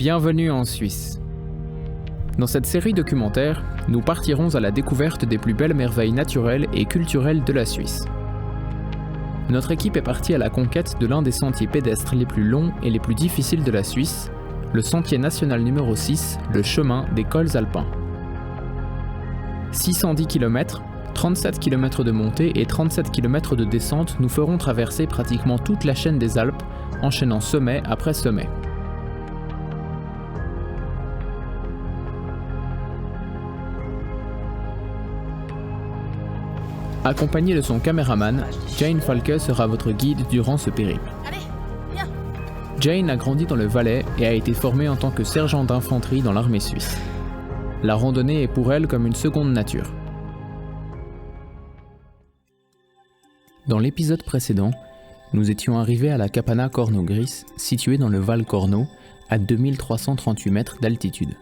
Bienvenue en Suisse. Dans cette série documentaire, nous partirons à la découverte des plus belles merveilles naturelles et culturelles de la Suisse. Notre équipe est partie à la conquête de l'un des sentiers pédestres les plus longs et les plus difficiles de la Suisse, le sentier national numéro 6, le chemin des cols alpins. 610 km, 37 km de montée et 37 km de descente nous feront traverser pratiquement toute la chaîne des Alpes, enchaînant sommet après sommet. Accompagné de son caméraman, Jane Falke sera votre guide durant ce périple. Jane a grandi dans le Valais et a été formée en tant que sergent d'infanterie dans l'armée suisse. La randonnée est pour elle comme une seconde nature. Dans l'épisode précédent, nous étions arrivés à la Kapana Corno-Gris, située dans le Val Corno, à 2338 mètres d'altitude.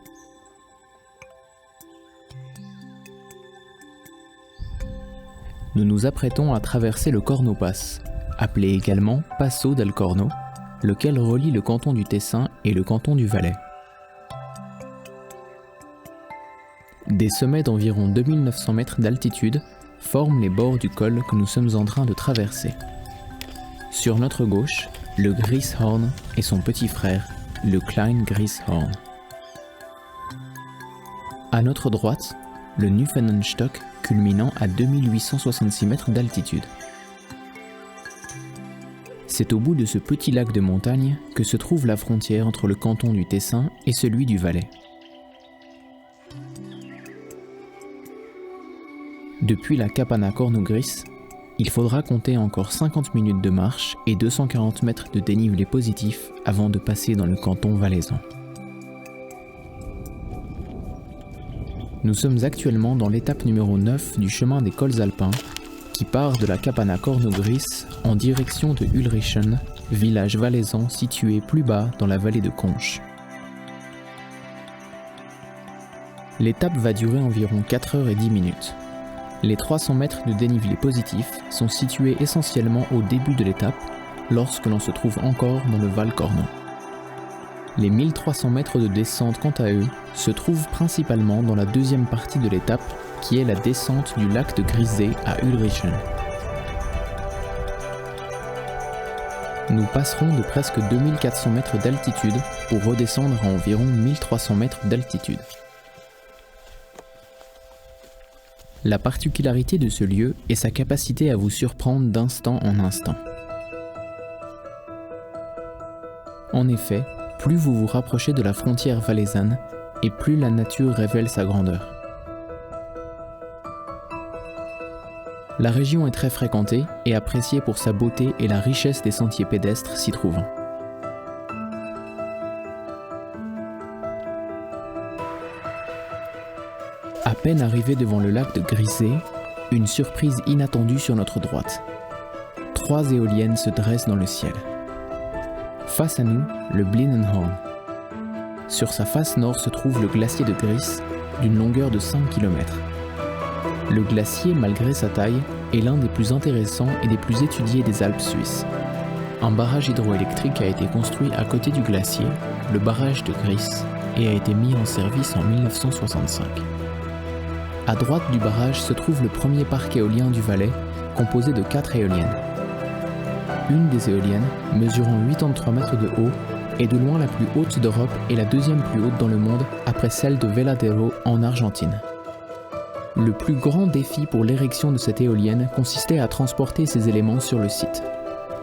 Nous nous apprêtons à traverser le Corno Pass, appelé également Passo del Corno, lequel relie le canton du Tessin et le canton du Valais. Des sommets d'environ 2900 mètres d'altitude forment les bords du col que nous sommes en train de traverser. Sur notre gauche, le Grieshorn et son petit frère, le Klein Grieshorn. À notre droite, le Nüfenenstock culminant à 2866 mètres d'altitude. C'est au bout de ce petit lac de montagne que se trouve la frontière entre le canton du Tessin et celui du Valais. Depuis la Kapana Corno-Gris, il faudra compter encore 50 minutes de marche et 240 mètres de dénivelé positif avant de passer dans le canton valaisan. Nous sommes actuellement dans l'étape numéro 9 du chemin des cols alpins qui part de la Kapana Corno-Gris en direction de Ulrichen, village valaisan situé plus bas dans la vallée de Conches. L'étape va durer environ 4h10 minutes. Les 300 mètres de dénivelé positif sont situés essentiellement au début de l'étape, lorsque l'on se trouve encore dans le Val Corno. Les 1300 mètres de descente, quant à eux, se trouvent principalement dans la deuxième partie de l'étape, qui est la descente du lac de Grisé à Ulrichen. Nous passerons de presque 2400 mètres d'altitude pour redescendre à environ 1300 mètres d'altitude. La particularité de ce lieu est sa capacité à vous surprendre d'instant en instant. En effet, plus vous vous rapprochez de la frontière valaisanne, et plus la nature révèle sa grandeur. La région est très fréquentée et appréciée pour sa beauté et la richesse des sentiers pédestres s'y trouvant. À peine arrivé devant le lac de Grisé, une surprise inattendue sur notre droite. 3 éoliennes se dressent dans le ciel. Face à nous, le Blinnenhorn. Sur sa face nord se trouve le glacier de Gris, d'une longueur de 5 km. Le glacier, malgré sa taille, est l'un des plus intéressants et des plus étudiés des Alpes suisses. Un barrage hydroélectrique a été construit à côté du glacier, le barrage de Gris, et a été mis en service en 1965. À droite du barrage se trouve le premier parc éolien du Valais, composé de 4 éoliennes. Une des éoliennes, mesurant 83 mètres de haut, est de loin la plus haute d'Europe et la deuxième plus haute dans le monde après celle de Veladero en Argentine. Le plus grand défi pour l'érection de cette éolienne consistait à transporter ces éléments sur le site.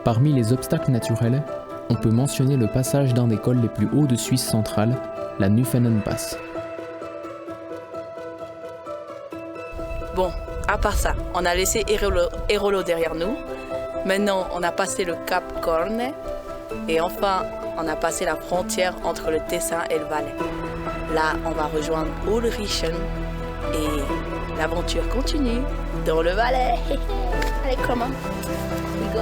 Parmi les obstacles naturels, on peut mentionner le passage d'un des cols les plus hauts de Suisse centrale, la Nüfenenpass. Bon, à part ça, on a laissé Erolo derrière nous. Maintenant, on a passé le Cap Corne et enfin, on a passé la frontière entre le Tessin et le Valais. Là, on va rejoindre Ulrichen et l'aventure continue dans le Valais. Allez, come on, we go.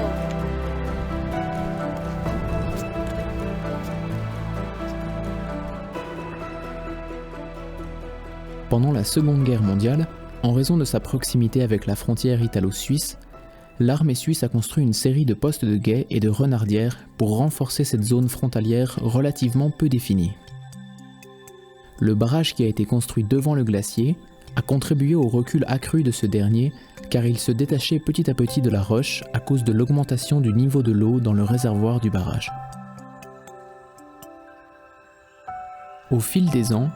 Pendant la Seconde Guerre mondiale, en raison de sa proximité avec la frontière italo-suisse, l'armée suisse a construit une série de postes de guet et de renardières pour renforcer cette zone frontalière relativement peu définie. le barrage qui a été construit devant le glacier a contribué au recul accru de ce dernier car il se détachait petit à petit de la roche à cause de l'augmentation du niveau de l'eau dans le réservoir du barrage. Au fil des ans,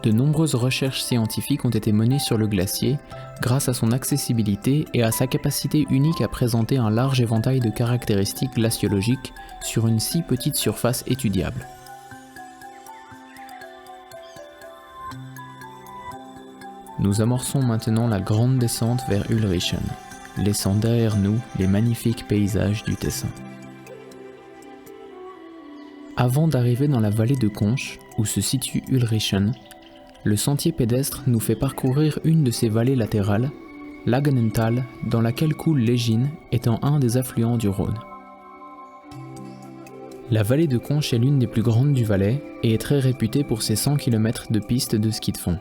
de nombreuses recherches scientifiques ont été menées sur le glacier grâce à son accessibilité et à sa capacité unique à présenter un large éventail de caractéristiques glaciologiques sur une si petite surface étudiable. Nous amorçons maintenant la grande descente vers Ulrichen, laissant derrière nous les magnifiques paysages du Tessin. Avant d'arriver dans la vallée de Conches, où se situe Ulrichen, le sentier pédestre nous fait parcourir une de ces vallées latérales, l'Agenental, dans laquelle coule l'Égine, étant un des affluents du Rhône. La vallée de Conches est l'une des plus grandes du Valais et est très réputée pour ses 100 km de pistes de ski de fond.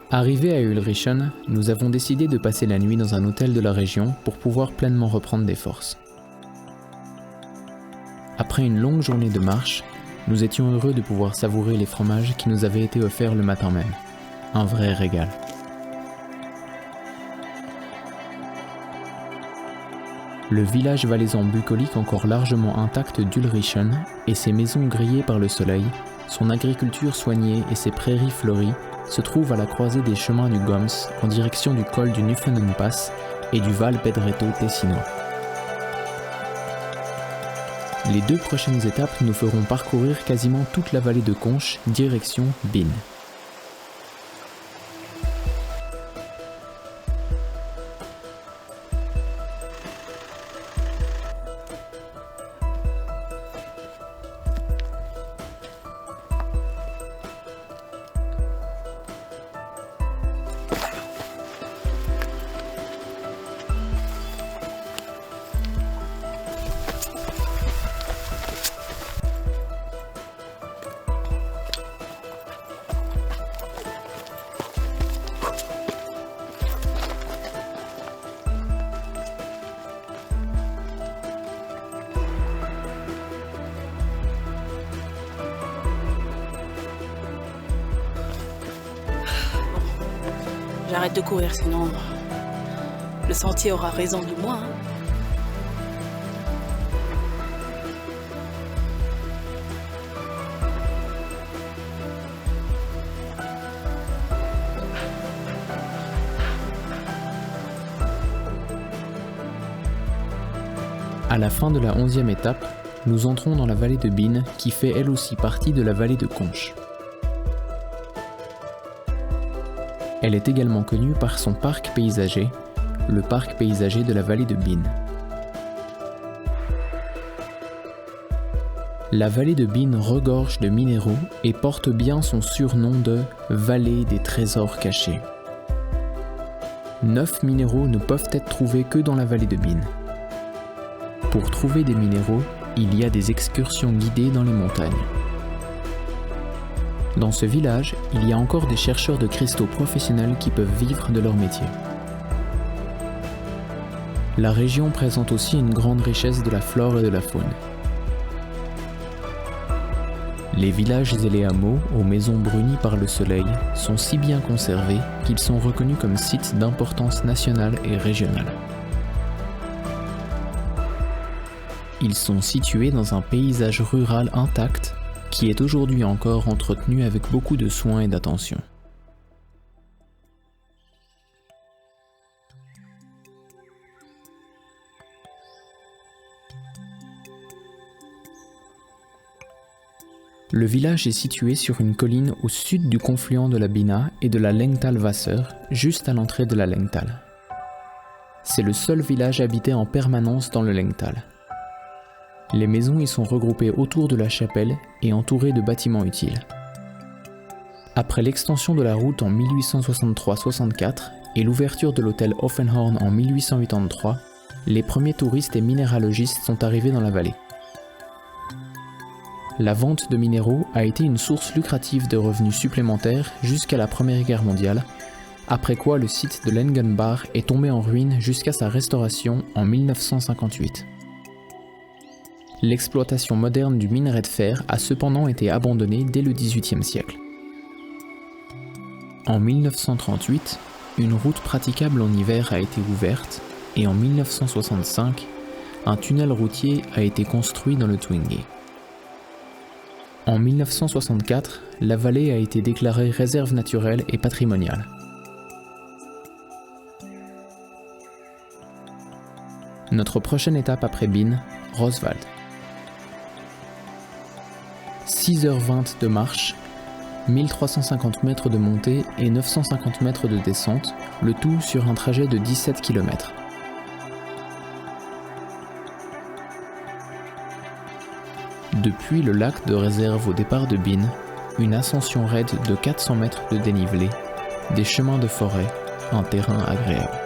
Arrivés à Ulrichen, nous avons décidé de passer la nuit dans un hôtel de la région pour pouvoir pleinement reprendre des forces. Après une longue journée de marche, nous étions heureux de pouvoir savourer les fromages qui nous avaient été offerts le matin même. Un vrai régal. Le village valaisan bucolique encore largement intact d'Ulrichen et ses maisons grillées par le soleil, son agriculture soignée et ses prairies fleuries se trouvent à la croisée des chemins du Goms en direction du col du Nuffenenpass et du Val Pedretto tessinois. Les 2 prochaines étapes nous feront parcourir quasiment toute la vallée de Conches, direction Bin. J'arrête de courir, sinon le sentier aura raison de moi. À la fin de la 11e étape, nous entrons dans la vallée de Bin qui fait elle aussi partie de la vallée de Conches. Elle est également connue par son parc paysager, le parc paysager de la vallée de Bin. La vallée de Bin regorge de minéraux et porte bien son surnom de « vallée des trésors cachés ». 9 minéraux ne peuvent être trouvés que dans la vallée de Bin. Pour trouver des minéraux, il y a des excursions guidées dans les montagnes. Dans ce village, il y a encore des chercheurs de cristaux professionnels qui peuvent vivre de leur métier. La région présente aussi une grande richesse de la flore et de la faune. Les villages et les hameaux, aux maisons brunies par le soleil, sont si bien conservés qu'ils sont reconnus comme sites d'importance nationale et régionale. Ils sont situés dans un paysage rural intact qui est aujourd'hui encore entretenu avec beaucoup de soin et d'attention. Le village est situé sur une colline au sud du confluent de la Bina et de la Lengtalwasser, juste à l'entrée de la Lengtal. C'est le seul village habité en permanence dans le Lengtal. Les maisons y sont regroupées autour de la chapelle et entourées de bâtiments utiles. Après l'extension de la route en 1863-64 et l'ouverture de l'hôtel Offenhorn en 1883, les premiers touristes et minéralogistes sont arrivés dans la vallée. La vente de minéraux a été une source lucrative de revenus supplémentaires jusqu'à la Première Guerre mondiale, après quoi le site de Lengenbar est tombé en ruine jusqu'à sa restauration en 1958. l'exploitation moderne du minerai de fer a cependant été abandonnée dès le XVIIIe siècle. En 1938, une route praticable en hiver a été ouverte et en 1965, un tunnel routier a été construit dans le Twingie. En 1964, la vallée a été déclarée réserve naturelle et patrimoniale. Notre prochaine étape après Bean, Roswald. 6h20 de marche, 1350 mètres de montée et 950 mètres de descente, le tout sur un trajet de 17 km. Depuis le lac de réserve au départ de Bean, une ascension raide de 400 mètres de dénivelé, des chemins de forêt, un terrain agréable.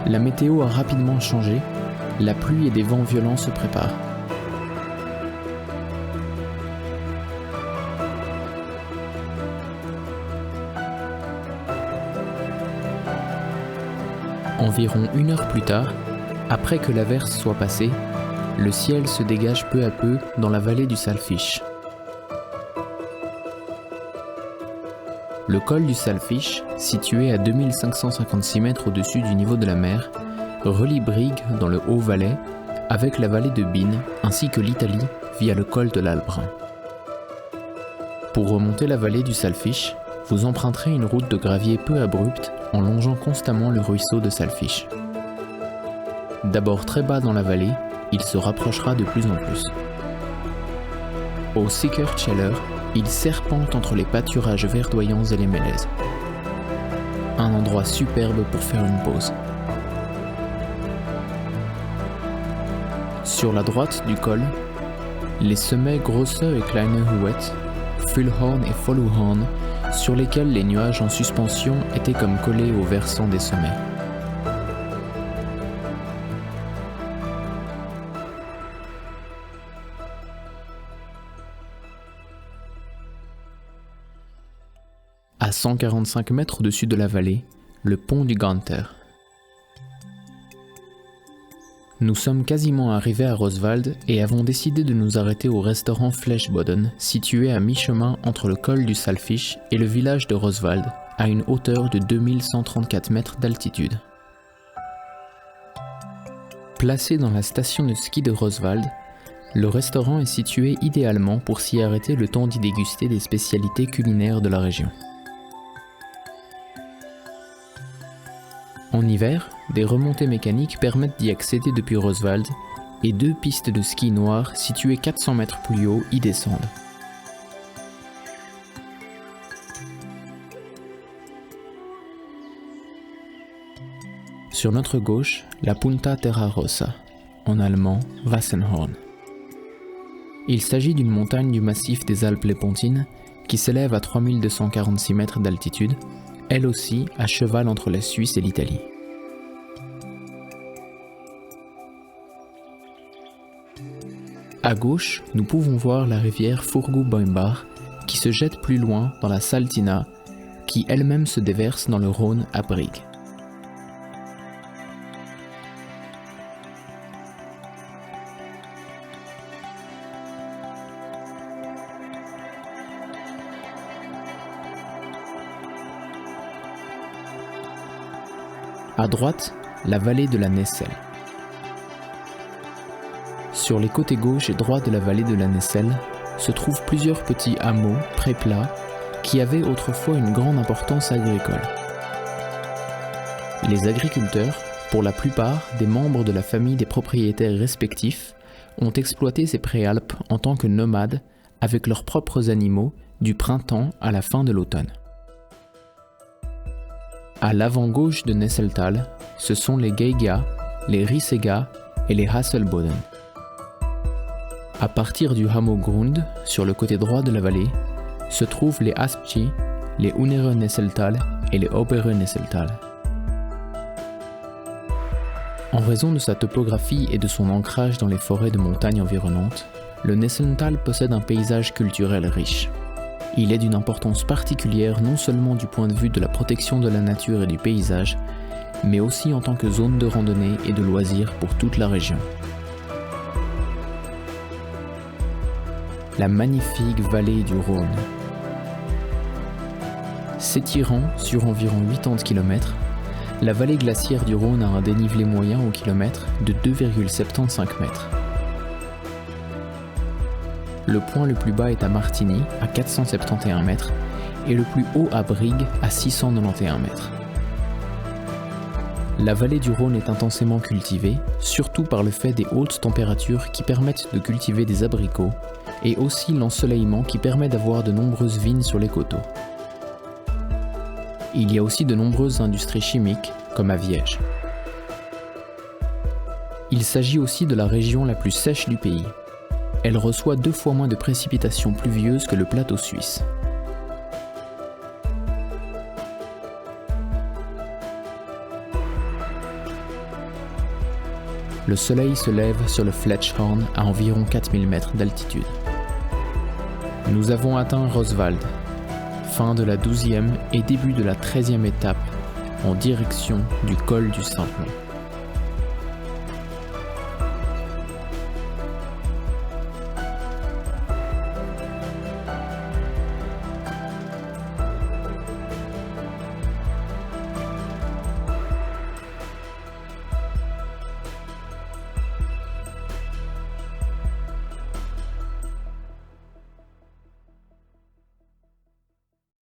La météo a rapidement changé, la pluie et des vents violents se préparent. Environ 1 heure plus tard, après que l'averse soit passée, le ciel se dégage peu à peu dans la vallée du Saltfish. Le col du Saltfish, situé à 2556 mètres au-dessus du niveau de la mer, relie Brigg dans le Haut-Valais avec la vallée de Bean ainsi que l'Italie via le col de l'Albrun. Pour remonter la vallée du Saltfish, vous emprunterez une route de gravier peu abrupte en longeant constamment le ruisseau de Saltfish. D'abord très bas dans la vallée, il se rapprochera de plus en plus. Au Sickertjeller, il serpente entre les pâturages verdoyants et les mélèzes. Un endroit superbe pour faire une pause. Sur la droite du col, les sommets Grosse et Kleine Huet, Füllhorn et Follohorn, sur lesquels les nuages en suspension étaient comme collés au versant des sommets. À 145 mètres au-dessus de la vallée, le pont du Ganter. Nous sommes quasiment arrivés à Roswald et avons décidé de nous arrêter au restaurant Fleshboden, situé à mi-chemin entre le col du Saltfish et le village de Roswald, à une hauteur de 2134 mètres d'altitude. Placé dans la station de ski de Roswald, le restaurant est situé idéalement pour s'y arrêter le temps d'y déguster des spécialités culinaires de la région. En hiver, des remontées mécaniques permettent d'y accéder depuis Roswald et 2 pistes de ski noires situées 400 mètres plus haut y descendent. Sur notre gauche, la Punta Terra Rossa, en allemand Wassenhorn. Il s'agit d'une montagne du massif des Alpes lépontines qui s'élève à 3246 mètres d'altitude, elle aussi à cheval entre la Suisse et l'Italie. À gauche, nous pouvons voir la rivière Furgu-Boimbach qui se jette plus loin dans la Saltina, qui elle-même se déverse dans le Rhône à Brigg. À droite, la vallée de la Nessel. Sur les côtés gauche et droit de la vallée de la Nessel se trouvent plusieurs petits hameaux pré-plats qui avaient autrefois une grande importance agricole. Les agriculteurs, pour la plupart des membres de la famille des propriétaires respectifs, ont exploité ces préalpes en tant que nomades avec leurs propres animaux du printemps à la fin de l'automne. À l'avant-gauche de Nesseltal, ce sont les Geiga, les Risega et les Hasselboden. À partir du hameau Grund, sur le côté droit de la vallée, se trouvent les Aspchi, les Unere Nesseltal et les Obere Nesseltal. En raison de sa topographie et de son ancrage dans les forêts de montagne environnantes, le Nesseltal possède un paysage culturel riche. Il est d'une importance particulière non seulement du point de vue de la protection de la nature et du paysage, mais aussi en tant que zone de randonnée et de loisirs pour toute la région. La magnifique vallée du Rhône. S'étirant sur environ 80 km, la vallée glaciaire du Rhône a un dénivelé moyen au kilomètre de 2,75 mètres. Le point le plus bas est à Martigny, à 471 mètres, et le plus haut à Brigue, à 691 mètres. La vallée du Rhône est intensément cultivée, surtout par le fait des hautes températures qui permettent de cultiver des abricots, et aussi l'ensoleillement qui permet d'avoir de nombreuses vignes sur les coteaux. Il y a aussi de nombreuses industries chimiques, comme à Viège. Il s'agit aussi de la région la plus sèche du pays. Elle reçoit 2 fois moins de précipitations pluvieuses que le plateau suisse. Le soleil se lève sur le Fletchhorn à environ 4000 mètres d'altitude. Nous avons atteint Roswald, fin de la 12e et début de la 13e étape en direction du col du Simplon.